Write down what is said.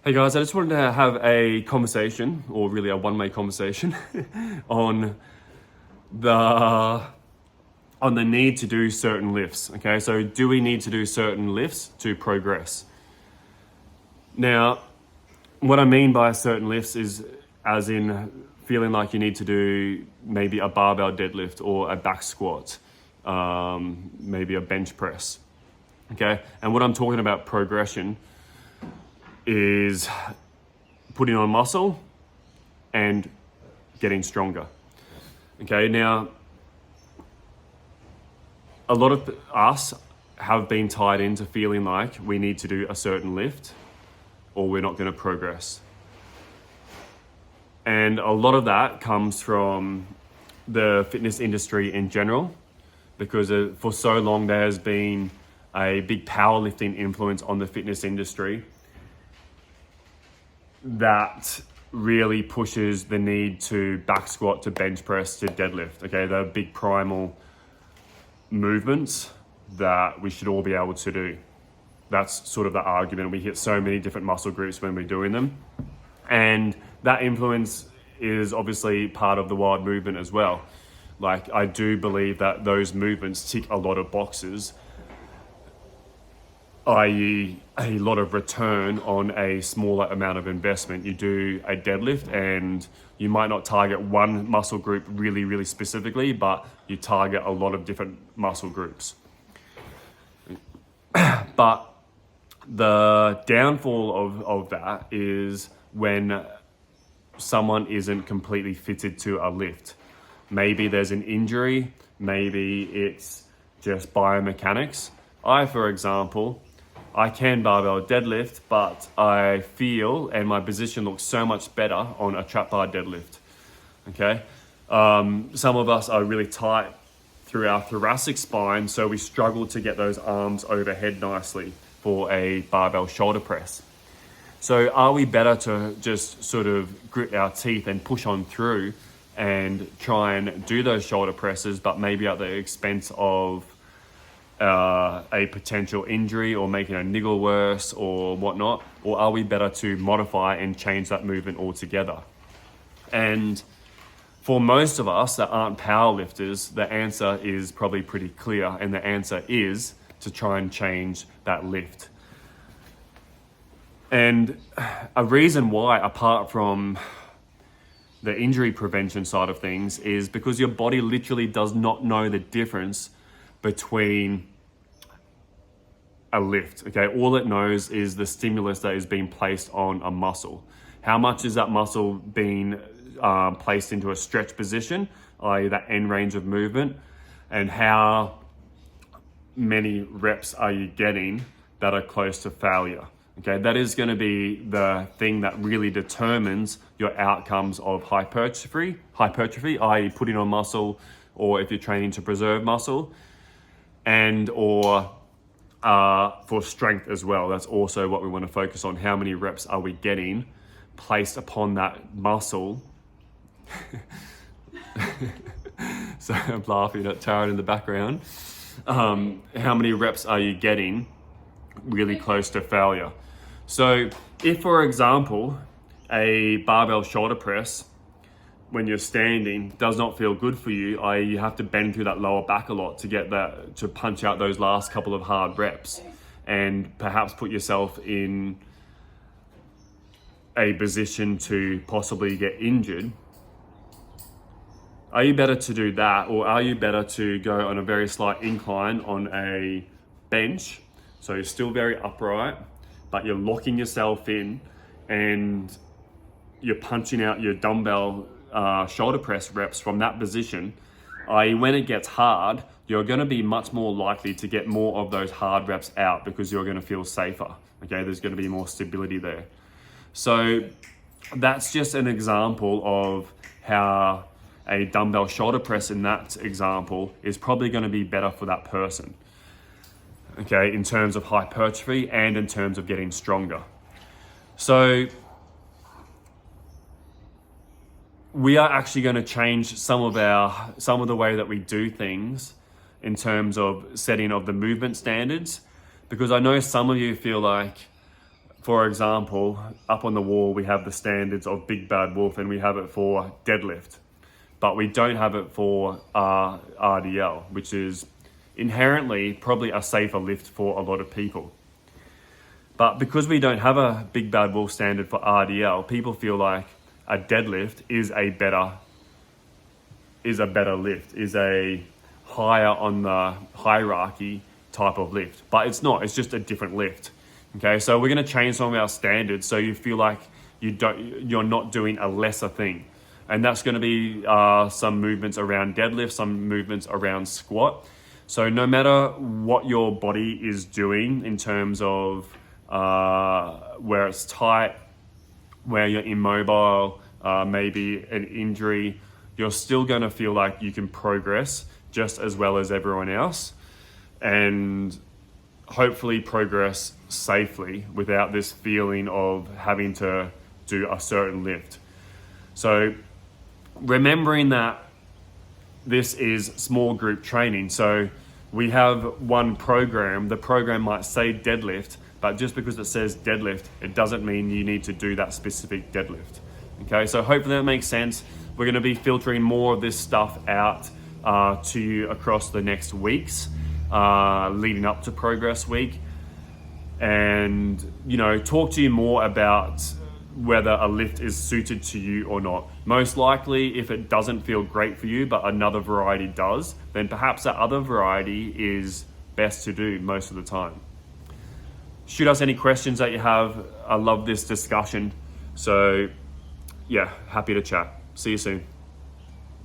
Hey guys, I just wanted to have a conversation, or really a one-way conversation, on the need to do certain lifts. Okay, so do we need to do certain lifts to progress? Now, what I mean by certain lifts is as in feeling like you need to do maybe a barbell deadlift or a back squat, maybe a bench press. Okay, and what I'm talking about progression is putting on muscle and getting stronger. Okay, now a lot of us have been tied into feeling like we need to do a certain lift or we're not going to progress. And a lot of that comes from the fitness industry in general, because for so long there has been a big powerlifting influence on the fitness industry that really pushes the need to back squat, to bench press, to deadlift. Okay, they're big primal movements that we should all be able to do. That's sort of the argument. We hit so many different muscle groups when we're doing them. And that influence is obviously part of the wild movement as well. Like, I do believe that those movements tick a lot of boxes, i.e. a lot of return on a smaller amount of investment. You do a deadlift and you might not target one muscle group really, really specifically, but you target a lot of different muscle groups. But the downfall of that is when someone isn't completely fitted to a lift. Maybe there's an injury, maybe it's just biomechanics. For example, I can barbell deadlift, but I feel, and my position looks so much better on a trap bar deadlift. Okay, some of us are really tight through our thoracic spine, so we struggle to get those arms overhead nicely for a barbell shoulder press. So are we better to just sort of grit our teeth and push on through and try and do those shoulder presses, but maybe at the expense of a potential injury or making a niggle worse or whatnot? Or are we better to modify and change that movement altogether? And for most of us that aren't powerlifters, the answer is probably pretty clear, and the answer is to try and change that lift. And a reason why, apart from the injury prevention side of things, is because your body literally does not know the difference between a lift. Okay, all it knows is the stimulus that is being placed on a muscle. How much is that muscle being placed into a stretch position, i.e. that end range of movement, and how many reps are you getting that are close to failure? Okay, that is going to be the thing that really determines your outcomes of hypertrophy, i.e. putting on muscle, or if you're training to preserve muscle, and or for strength as well. That's also what we want to focus on. How many reps are we getting placed upon that muscle? So I'm laughing at Taran in the background. How many reps are you getting really close to failure? So if, for example, a barbell shoulder press, when you're standing, does not feel good for you, i.e. you have to bend through that lower back a lot to get that, to punch out those last couple of hard reps and perhaps put yourself in a position to possibly get injured. Are you better to do that, or are you better to go on a very slight incline on a bench? So you're still very upright, but you're locking yourself in and you're punching out your dumbbell shoulder press reps from that position, i.e. when it gets hard, you're going to be much more likely to get more of those hard reps out because you're going to feel safer. Okay, there's going to be more stability there. So that's just an example of how a dumbbell shoulder press in that example is probably going to be better for that person. Okay, in terms of hypertrophy and in terms of getting stronger. So we are actually going to change some of the way that we do things in terms of setting of the movement standards, because I know some of you feel like for example, up on the wall, we have the standards of Big Bad Wolf and we have it for deadlift, but we don't have it for RDL, which is inherently probably a safer lift for a lot of people. But because we don't have a Big Bad Wolf standard for RDL, people feel like a deadlift is a better lift, is a higher on the hierarchy type of lift. But it's not, it's just a different lift. Okay, so we're gonna change some of our standards so you feel like you're not doing a lesser thing. And that's gonna be some movements around deadlift, some movements around squat. So no matter what your body is doing in terms of where it's tight, where you're immobile, maybe an injury, you're still going to feel like you can progress just as well as everyone else, and hopefully progress safely without this feeling of having to do a certain lift. So remembering that this is small group training, so we have one program, the program might say deadlift, but just because it says deadlift, it doesn't mean you need to do that specific deadlift. Okay, so hopefully that makes sense. We're gonna be filtering more of this stuff out to you across the next weeks, leading up to Progress Week. And, talk to you more about whether a lift is suited to you or not. Most likely, if it doesn't feel great for you, but another variety does, then perhaps that other variety is best to do most of the time. Shoot us any questions that you have. I love this discussion. So yeah, happy to chat. See you soon.